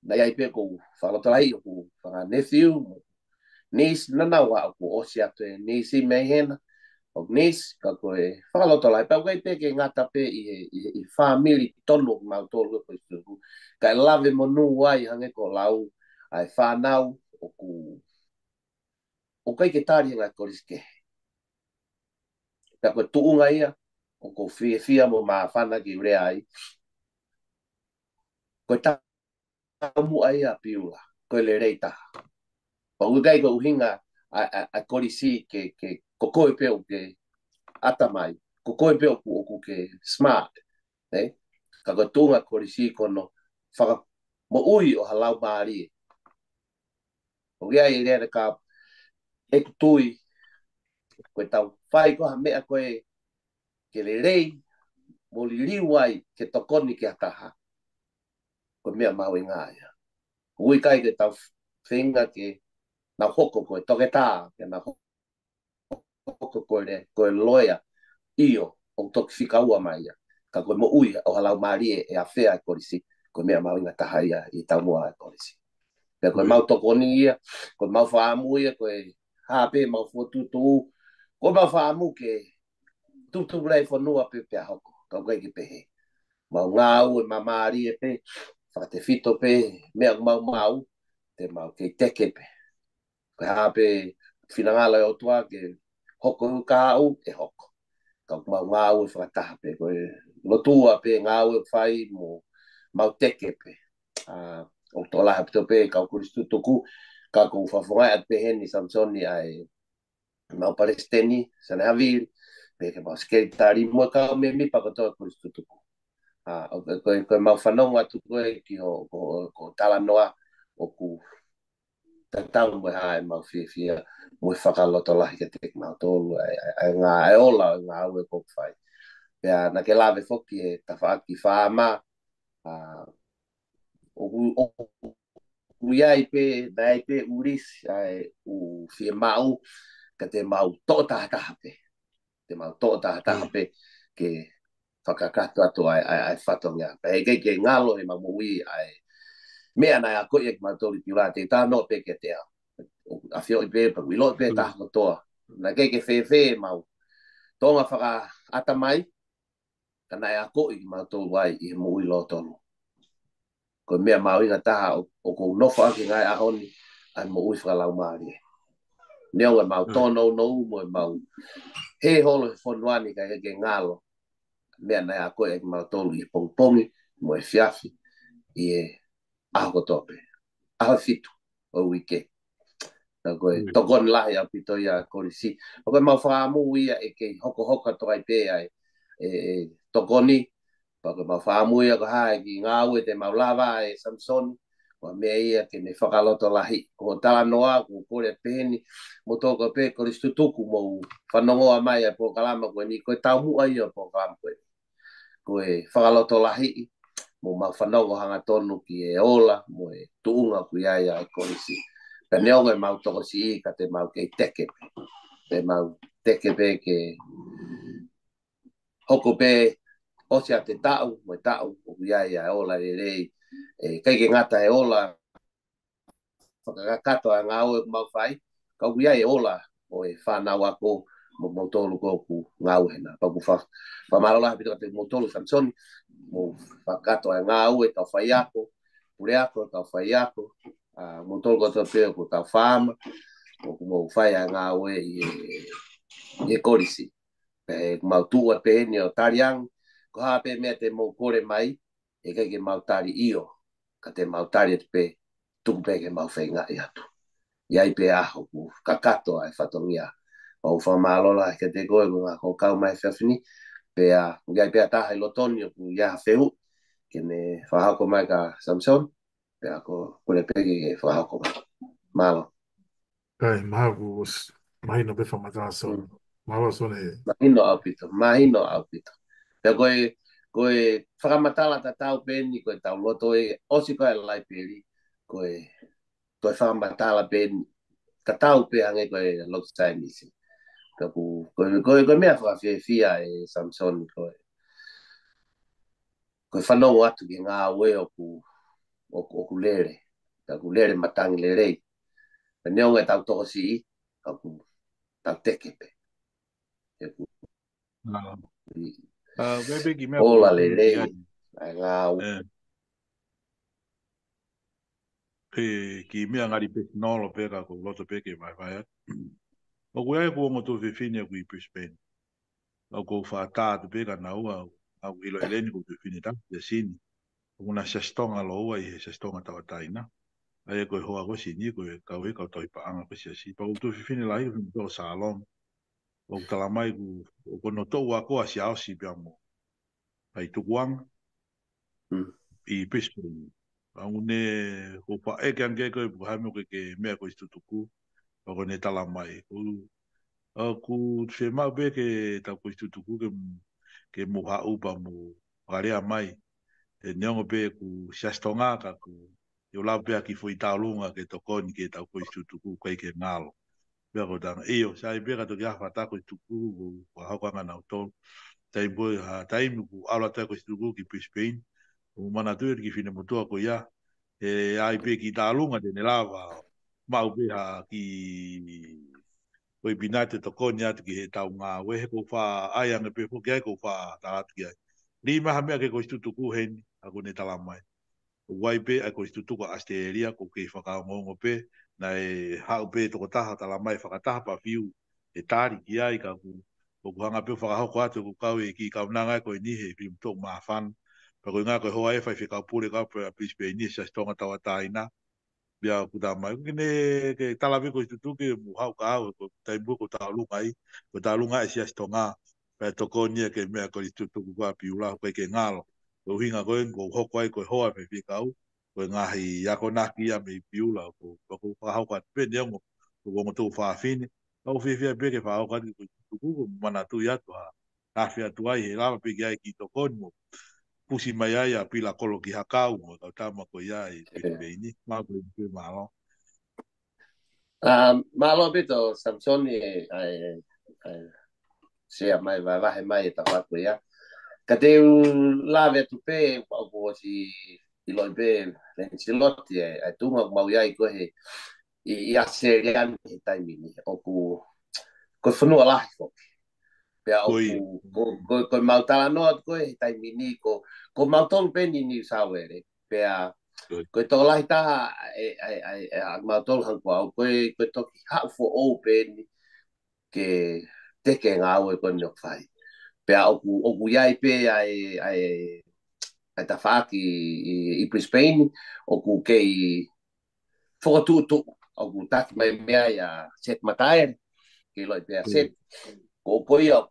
na ai pe ku whaloto lai ku whanga nephew niece nana wa ku osi atu niece mei hena o niece ka ko whaloto lai pa kai pe ke ngata pe I family tonu mau tolu ko istu ka lave mo nu wai hange ko lau ai whanau o kai ke tari ngai koriske ka ko tuunga ia o ko fia mo ma whana ki rea ai ko tamu ai a piula ko le reita o ugai ko hinga a korisi ke ko koe pe o ke atamai ko koe pe o ke smart ka ko tunga korisi kono whaka mo ui o halau maari o rea I rea ka e kutui koe tau whai ko ha mea koe ke le rei mo li liwai ke tokoni ke ataha ko mea mau ngāia ui kai ke tau whenga ke na hoko koe toke tā ke na hoko koe loia io o toki whikaua mai ka koe mo ui o halau maari e a whea korisi ko mea mau inga taha ia I tau mua e korisi pe koe mau tokoni ia koe mau whaamu ia koe hape mau fuatutu ko mau whaamu ke tutu rei whanua pe a hoko ka koe ki pehe mau ngāu e mamari e pe whakate fito pe mea mau te mau ke teke pe koe hape whinangala o tua ke hoko ka au e hoko ka mau ngāu e whakataha pe koe lotua pe ngā ue whai mo mau teke pe. O tō laha pito pe kau kuristu tuku, ka kou whawhungai at pe heni Samsoni ai mau Palestini, sana havi, pe ke mau skeri tari mo kau me mi pakotoa kuristu tuku. Koe mau whanonga tu koe ki ho tala noa o ku tatau mo hae mau whiwhia mo whakaloto lahi ke tek mau tōlu ai ola ngā aue kok whai. Pea na ke lawe foki e tawhaaki whaama o iai pe nai pe uris ai u whia mau ka te mau tō tahataha pe. Te mau tō tahataha pe ke whakakato atu ai whatonga. Pe hei ke ngalo e mamui ai mea nai a koe ek mātori ki wā te tāno pe ke te au. A whio i pe pa wilo i pe taha toa. Na ke whewhe mau tonga whaka atamai ka nai a koe ki mātori wai i he mui lo tonu. Ko mea mau inga taha o kou nofo aki ngai ahoni ai mo ui whakalau maari. Neo e mau tono no mo e mau he holo he whonuani ka heke ngalo. Mea nai a koe ek mātori i pongpongi mo e fiafi i e aho tope. Aho fitu o wike. Na koe tokon lahi a pito ia korisi. O koe mau whaamu ia e kei hoko hoka tokai pe ai tokoni. Paka mau whaamu ia ko hae ki ngā ue te mau lava e Samson. Wa mea ia ke ne whakaloto lahi. Ko tala noa ko kore peheni. Mo toko pe koristu tuku mo whanongoa mai a po kalama koe ni. Koe tau mua ia po kalama koe. Koe whakaloto lahi. Mo mau whanongo hanga tonu ki e ola. Mo e tuunga ku iaia e korisi. Ka neonga e mau toko si i ka te mau kei teke pe. Te mau teke pe ke hoko pe osia te tau, mo tau, o iaia e ola e rei. Kei ke ngata e ola whakakato a ngā oe mau whai. Kau ia e ola o e whanau ako mo tolu koku ngā uena. Paku whamarola pito ka te mo tolu Samsoni. Mo whakato a ngā oe tau whai ako. Pure ako tau whai ako. Mo tolu koto peo ko tau whaama. Mo whai a ngā oe i e korisi. Mau tua peheni o tariang. Ko haa pe mea te mo kore mai. E kei ke mau tari io. Ka te mau tari te pe. Tuku pe ke mau whainga i atu. Iai pe aho ku kakato ai whatongia. O whamalola ke te koe ko ngā kau mai whiawhini. Pea iai pe ataha i lotoni o ku iaha whehu. Ke ne whahako mai ka Samson. Pea ko kore peke ke whahako mai. Malo. Kai, mahaku mahino befa mataraso. Mahawa sone. Mahino au pito. Pea koe whakamatala ta tau peni koe tau loto e osi koe lai peri. Koe whakamatala peni. Ta tau pe ange koe loto tai nisi. Koe mea whakawhia e Samson koe whanongo atu ki ngā ue o ku lere. Ta ku lere matangi le rei. Ka neonga e tau toko si i. Tau teke pe. Ola le rei. Ai ngā ue. Ki mea ngari pe nolo peka ko loto peke mai vai atu. O ku ea kuongo tu whiwhine ku i Brisbane. O ku whaata tu peka na ua au ilo eleni ku whiwhine ta te sini. O kuna sestonga lo ua i he sestonga tawa taina. Ai koe hoa ko sini koe kau e kau toi paanga ko si. Pa tu whiwhine lai ku to salon. O ku talamai ku o kono to ua ko asi ao si pia mo. Ai tukuang i Brisbane. Aune ko pa e kan ke ko hame ko ke me ko istutuku ko ne tala mai ku fe ma be ke ta ko istutuku ke mo ha upa mo area mai e nongo be ku sastonga ka ku yo la be ki foi talunga ke to kon ke ta ko istutuku ko ke ngalo be ko dan io sai be ka to ya fa ta ko istutuku ko ha ko ngana to tai bo ha tai ku ala ta ko istutuku ki Brisbane o mana tu ki fine mo to ko ya ai pe ki talunga de lava mau pe ha ki oi binate to konya ki he tau nga we ko fa ai anga pe ko ko fa ta ki ni ma me ke ko istutuku hen ako ne tala mai wai pe ako istutuku asteria ko ke fa ka ngo pe na e ha pe to ta tala mai fa ta pa fiu e tari ki ai ka ku o kuhanga pe whakahoko atu ku kau e ki kaunanga ko ni he pim tok mafan pa ko ngā ko hoa e whai whikau pule kau pe a pispe ni sa stonga tawa taina bia ku ta mai kine ke talawe ko tutu ke mu hau ka au ko tai bu ko ta lu ngai ko ta lu ngai sa stonga pe to ko ni ke me ko tutu ku pa piula ko ke ngalo ko hinga ko en ko hoko ai ko hoa pe whikau ko ngahi ya ko naki ya me piula ko ko hau ka pe ni ngo ko mo tu fa fini au fifia pe ke fa au ka ko tuku mana tu ya to a fia tu ai he lava pe ai ki to konmo pusi mai ai a pila kolo ki hakau mo ka tama ko ia i pe ni ma ko pe malo Malo bito Samsoni ai se mai vai mai ta ko ya. Ka te lave tu pe o si i loi pe Lancelot ai tu mau ia i ko he i a serian he taimini o ko funua lahi fo. Pea o koi ko mautala no ko he taimini ko mautol pe ni sawere. Pea ko to lahi ta a mautol han ko to ha fo open ke te ke ngā ue ko no fai. Pea o iai pe ai ta whaaki i Brisbane o ke i whakatūtu o taki mai mea i a set mataere ke loi pea set ko koi o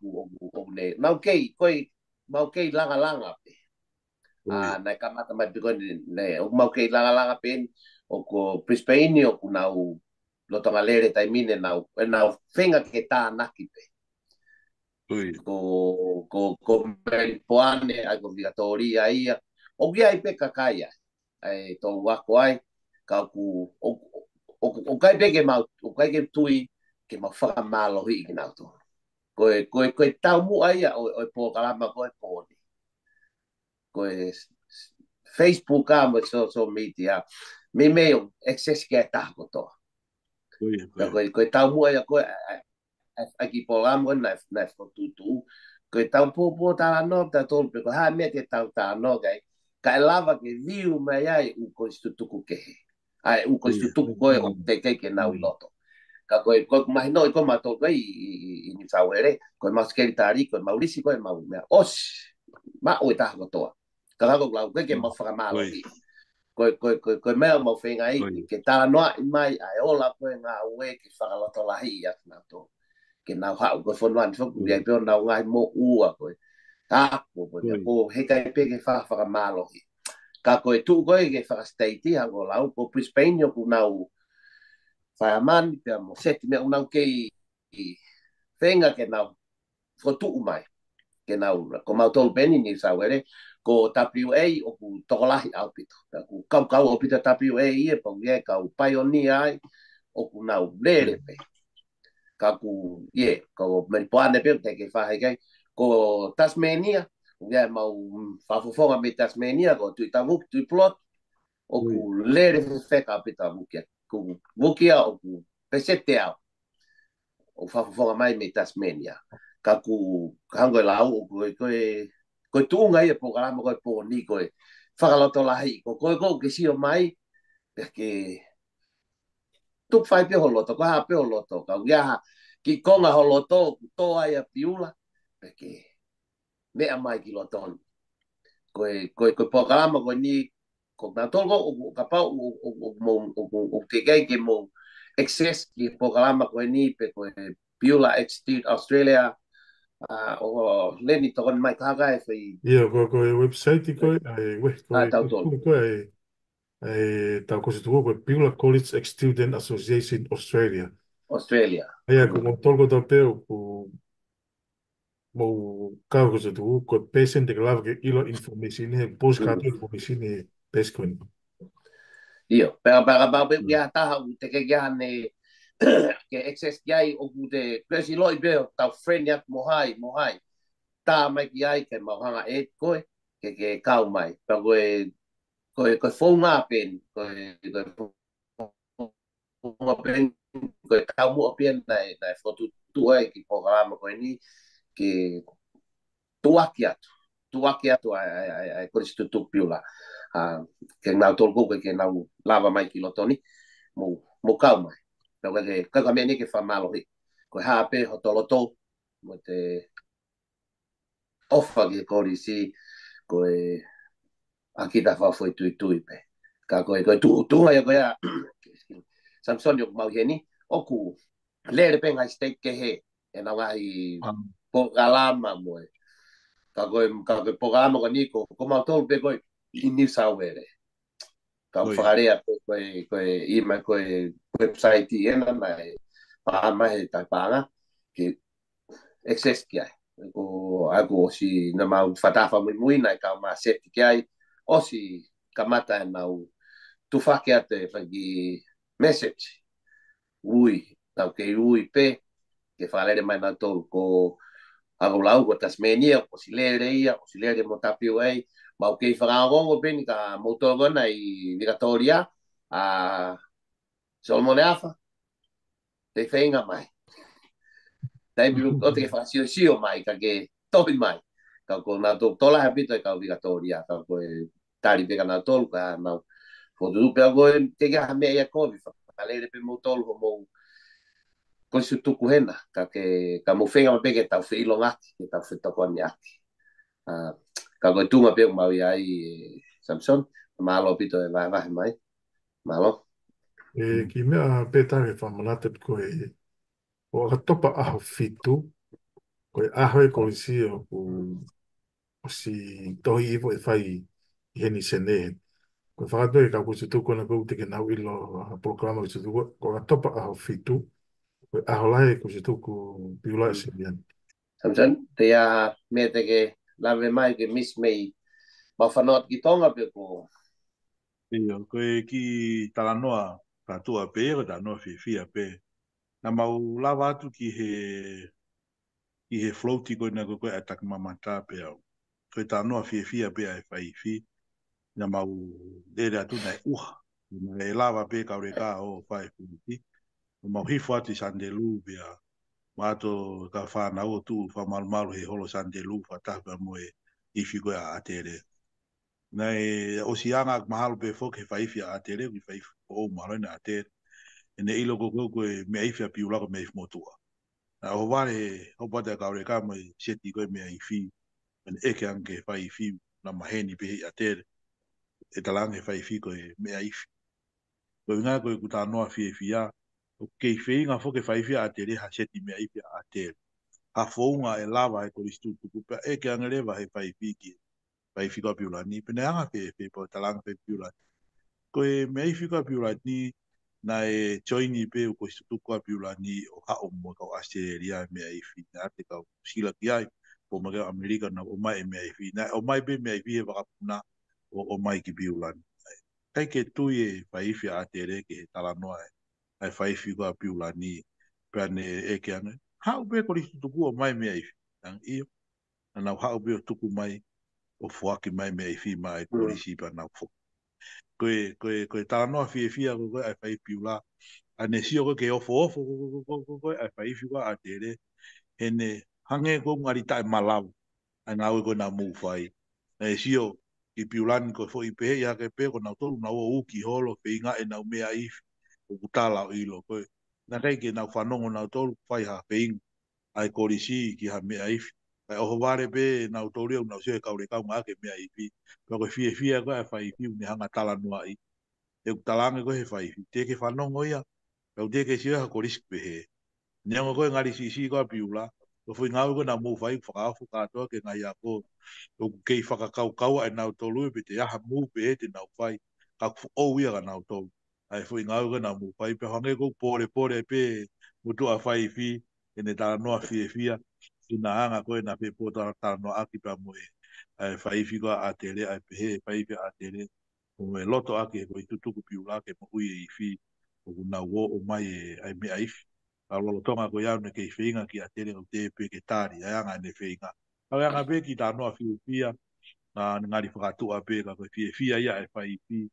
ne mau kei langa langa pe nai kamata mai piko ne o mau kei langa langa pe o ko Brisbane o ku nau lotonga lere tai mine nau whenga ke tā naki pe ko Melipoane ai ko Victoria ia o ia i pe kakaya ai to wako ai ka ku o kai pe ke mau o kai ke tui ke mau whaka malo hi ki nau to ko tau mu ai o po kalama ko po ni ko Facebook a mo social media me access ke ta ko to ko tau mu ai ko aqui por lá mo na tutu ko tau po ta no ta to pe ko ha me ke tau ta no kai lava ke viu mai ai u ko tutu ke ai u ko tutu ko o te ke na u loto ka ko mai no ko ma to i ni sawere ko ma skeri ko maurisi ko ma me os ma o ta ko to ka ko la ke ma fa malo ko me mo fenga ai ke ta no mai ai ola ko nga we ke fa la to la hi ya na to ke nau hau ko fonwan fo ku ia pe nau ngai mo ua ko ko he kai pe ke fa malo ka ko tu ko ke fa state ha ko lau ko Brisbane ku nau fa man pe mo set me nau ke venga ke nau fo tu mai ke nau ko mau tol beni ni sa were ko WA o ku tolahi au pito ku kau o pito WA e po ye ka pioneer o ku nau lere pe kaku ko Melipoane pe te ke fa kai ko Tasmania ya mau fa fo me Tasmania ko tu tavuk tu plot o ku lere fe ka pita bukia ku bukia o ku pesetea o fa fo mai me Tasmania kaku hango lau ko tu ngai e programa ko po ni ko fa la to la hi ko ke si o mai porque tu fai pe holoto ko ha pe holoto ka ya ki konga holoto to ai a piula porque me a mai ki loton ko programa ko ni ko na tolgo o ka pa o te gai ke mo access ki programa ko ni pe ko piula extend Australia o leni to kon mai ka ga e fai ko website ko ko tau ko se tuko ko Pila College Student Association Australia. Ia ko mo tolko tau peo ko mo kau ko se tuko ko pesen de lava ke ilo information he postcard information he pescoin. Io, para be ya ta te ke ya ne ke access yai o de presi loi be tau friend ya mohai ta mai ki ai ke mohanga e ko ke kau mai pa ko fonga pen ko pen ko kau mo pen na foto tu ai ki programa ko ni ke tuakiatu ai ko tu piula ke na tol ko ke na lava mai ki lotoni mo kau mai pe ka me ni ke fa malo ri ko ha pe ho toloto mo te ofa ke kori si koe akita fa foi tui pe. Ka koe tunga ya koe a Samson yok mau heni oku lere pe ngai steak ke he e na ngai po galama mo ka koe po galama ko niko ko mau tol pe koe i New South Wales ka whakarea koe ima koe website i ena mai paama he tai panga ke access ki ai ko ako si na mau fatafa mui nai ka ma set ki ai o si kamata na u tu whake ate whaki message ui tau ke ui pe ke whalere mai nā tolu ko ako lau ko Tasmania ko si lere ia ko si lere mo tapio ai mau ke whakaongo peni ka motogona i Victoria a Solomone Afa te whainga mai tai biru o te whasio sio mai ka ke tohi mai ka ko nā tolu tola hapito e ka Victoria ka ko tari peka nā tolu ka nā fotu pe ko te ka me ia ko whalere pe mo tolu ko mo ko su tuku hena ka mo whenga ma peke tau whilo ngati ke tau whetoko ni ati ka koe tunga pe mau ai Samson malo pito e vai mai malo Ki mea pētare whamanate koe o ka topa aho fitu, koe aho e koe si o si tohi iwo e whai i heni sene. Koe whakatoi ka kusi tuku na kou teke nau ilo a programa kusi tuku, ko ka topa aho fitu, koe aho lai kusi tuku piula e simian. Samson te a me teke lave mai ke miss mei ma whanot ki tonga pe ko Iyo, koe ki talanoa patua pe, ko talanoa fia pe. Na mau lava atu ki he floaty koe na koe atak mamata pe au. Koe talanoa fia pe ai whai fi. Na mau lere atu nai uha. Na e lava pe kaure ka o whai fi. Na mau hifo ati sandelu pe a. Mato ka whana o tu whamalumalu he holo sandelu whataka moe ifi koe a atere. Nei o sianga mahalo pe fo ke fai fia atere ki fai o malo na atere ene ilo ko ko me ai fia piula ko me motua na o vale o pata ka re ka mo seti ko me ai fi en e ke anke fai fi na maheni pe atere e talange fai fi ko me ai fi ko nga ko ku ta no fi fia o ke fi nga fo ke fai fia atere ha seti me ai fia atere a fo nga e lava e ko listu ku pe e ke angere va e fai fi ki fai fi ko piula ni pe na nga pe po talange pe piula koe mei whika piura ni na e joini pe o koe tuku a piura ni o hao mo kau Australia mea i whi na te kau sila ki ai o magao Amerika na o mai mea i whi na o mai pe mea i whi e wakapuna o mai ki piura ni kai ke tui e whaiwhi a te re ke he tala noa e ai whaiwhi ko a piura ni pea ne e ke ane hao pe kori tuku o mai mea i whi nang iyo na nau hao pe o tuku mai o fuaki mai mea i whi mai kori sipa nau fuaki koe tala noa fia ko ai fai piula ane sio ko ke ofo ko ai fai fiwa a tere ene hange ko ngari tai malau ana o ko na mu fai e sio i piulan ko fo i pe ya ke pe ko na tolu na o uki holo pe inga e na mea i o kutala o ilo ko na kai ke na whanongo na tolu fai ha pe ing ai korisi ki ha mea i ai o vare pe na tolu na sio e kaure ka nga ke mea i fi ko fia ko ai fai fi ni hanga tala noa i e talange ko he fai te ke whanongo ia e te ke sia ko risk pe he nyango ko ngari si ko piula ko foi ngau ko na mo fai whakaafu katoa ke ngai ako o kei whakakau ai nau tolu pe te aha mu pe te nau fai ka o ia ka nau tolu ai foi ngau ko na mo fai pe hange ko pore pe mutu a fai fi ene tala noa fia ina anga ko na pe po tala noa aki pa mo ai fai fi ko a tele ai pe he fai fi a tele o me loto ake ko i tutuku piula ke mo ui i fi o na wo o mai ai me ai a lo tonga ko ya ne ke finga ki a tere o te pe ke tari ai anga ne finga a anga be ki ta no a fi fia na ngari whakatu a pe ka ko fia ia ai fai fi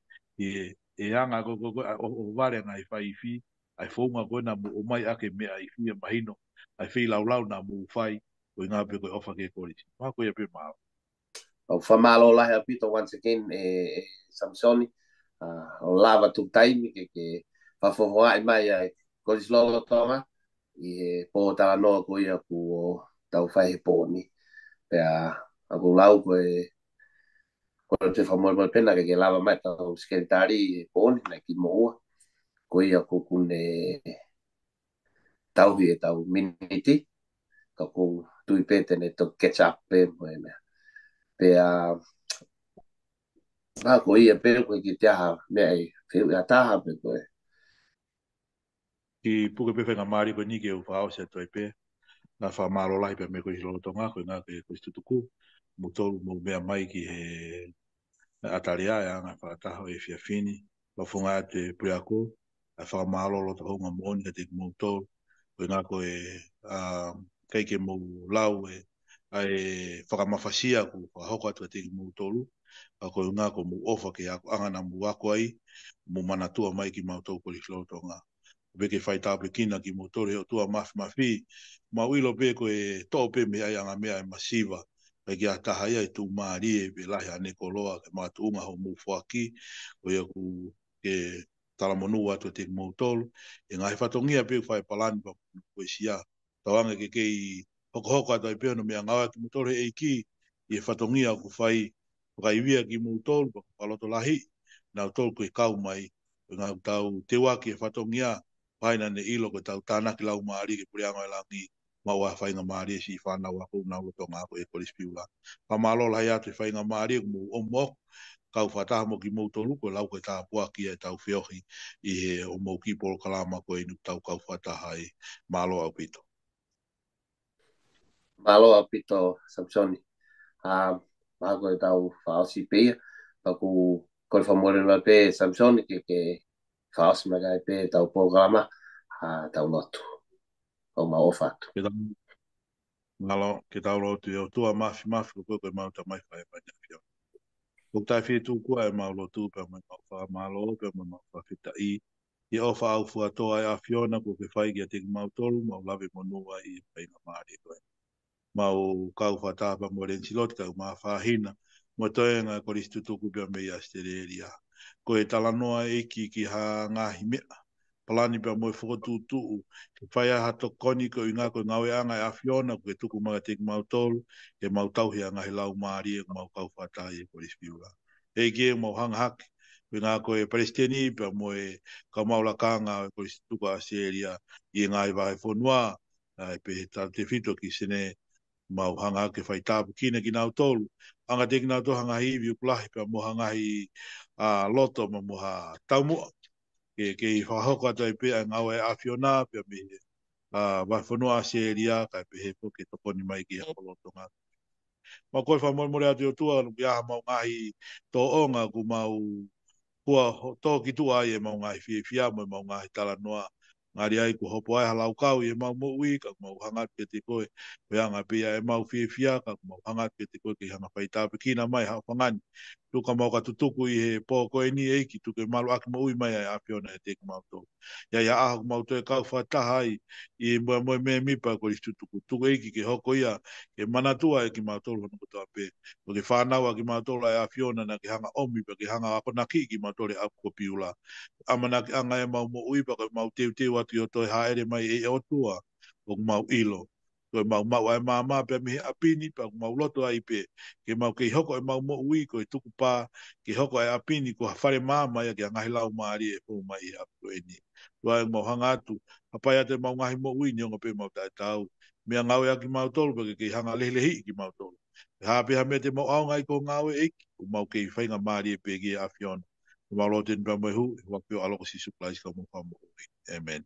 e anga o vale ngai fai fi ai fonga ko na o mai ake me ai fi e mahino ai fi lau na mu fai ko nga pe ko ofa ke ko ri ma ko ia pe ma o whamalo lahe a pito once again Samsoni o lava tu taimi ke whawhonga i mai ai ko is lolo tonga i he po tala noa ko ia ku tau whai he pōni. Pea a lau koe te whamoe pena ke lava mai tau skeritari e pōni na ki moa. Ko ia kukune tauhi e tau miniti, ka ku tui pētene to catch up pe moe mea. Pea ko ia pe koe ki te aha mea i whiu ia taha pe koe. Ki puke pe whenga maari koe nike u whao se toi pe. Nga wha maro lai pe me koe hilo tonga koe ngā koe stutuku. Mo tolu mo mea mai ki he ataria e anga whakataho e fia fini. Wa whunga te priako. A wha maro lo te honga mo oni te mo tolu. Koe ngā koe keike mo lau e ai whakamafasia ku whahoko atu te mo tolu. A koe ngā koe mo ofa ke ako angana mo ako ai. Mo manatua mai ki mau tolu koe hilo tonga. Veke fai tape kina ki motore o tua mafi ma wilo pe ko e to pe me ai anga mea e masiva pe ki ataha ia e tu maari e pe lahi ane koloa ke matunga ho mu fuaki o ia ku ke talamonu atu te motolo e ngai fatongia pe fai palani pa ko sia tawanga ke kei hoko hoko atu pe no mea ngawa ki motore e ki e fatongia ku fai wia ki motolo pa paloto lahi na tol ko e kau mai ngau tau te waki e fatongia paina ne ilo ko tau tana ki lau maari ke purianga e langi maua whainga maari e si whanau a kou nau to ngā ko e koris piula. Pa malo la ia tu whainga maari e mu o mok kau whataha mo ki mouto luko lau ko tā pua ki e tau whiohi i he o mou ki polo kalama ko e nuk tau kau whataha e malo au pito. Malo au pito Samsoni. Mako e tau whaosi pia. Paku kore whamore na pe Samsoni ke whaosi magai pe tau programa tau lotu. O ma ofatu. Malo ke tau lotu e o tua mafi ko koe mauta mai whae panya whio. Kuk tai whi tu kua e mau lotu pe mai mau wha malo pe mai mau wha whita i. I ofa au fua toa e a Fiona ko ke whai ki a teki mau tolu mau lawe monua i whainga maari koe. Mau kau whatapa mo rensiloti kau maa whahina. Mo toenga koristu tuku pia mei a stereria. Ko e talanoa e ki ha ngahi mea. Palani pia mo e whokotutu. Ke whai aha to koni ko i ngā ko ngawe anga e a Fiona ko e tuku mga teki mau tolu. Ke mau tauhi a ngahi lau maari e mau kau whatai e korispiura. E ke mau hanga haki. Ko ngā ko e Palestini pia mo e ka maula kanga e koristu tuku a stereria. I ngā i wahe whonua. E pe te whito ki sene mau hanga ke whai tāpu kina ki nau tolu. Anga te ki nau tolu hanga hiwi ukulahi pia mo hanga hi loto ma mo ha taumua. Ke i whahoko atu i pia ngau e a Fiona pia me vai whanua a Seria kai pe he po ke toponi mai ki a loto ngā. Ma koe whamore atu o tua nuki aha mau ngahi tō onga ku mau kua tō ki tua ai e mau ngahi whia mo e mau ngahi tala noa. Ngāri ai ku hopo ai halau kau i e mau mo ui, ka mau hangat pe te koe, pe anga pia e mau whia, ka mau hangat pe te koe ki hanga whai tāpe kina mai hao whangani. Tuka mau ka tutuku i he pō koe ni eiki, tuka i malu aki mo ui mai ai a Fiona e teki mau tō. Ia aho mau tō e kau whataha ai, i moe me mipa ko i tutuku. Tuka eiki ke hoko ia, ke manatua e ki mau tō hono kotoa pe. Ko ke whanaua ki mau tō ai a Fiona na ke hanga omi, pa ke hanga akonaki ki mau tō le au kopiula. Amana ki anga e mau mo ui, pa ke mau teu atu i o toi haere mai e o tua o mau ilo. Ko mau ai mama pe me apini pa mau loto ai pe ke mau ke hoko e mau mo ui ko e tuku pa ke hoko ai apini ko whare mama ia ke ngahi lau maari e po mai a koeni. Wa mau hanga atu apai ate mau ngahi mo ui ni onga pe mau tai tau. Mea ngau e aki mau tolu pa ke hanga lehlehi ki mau tolu. Hape ha me te mau au ngai ko ngau e eiki o mau ke whainga maari e pe ke a Fiona. Mau loten pa mai hu, wakio aloko si supplies ka mo whamu. Amen.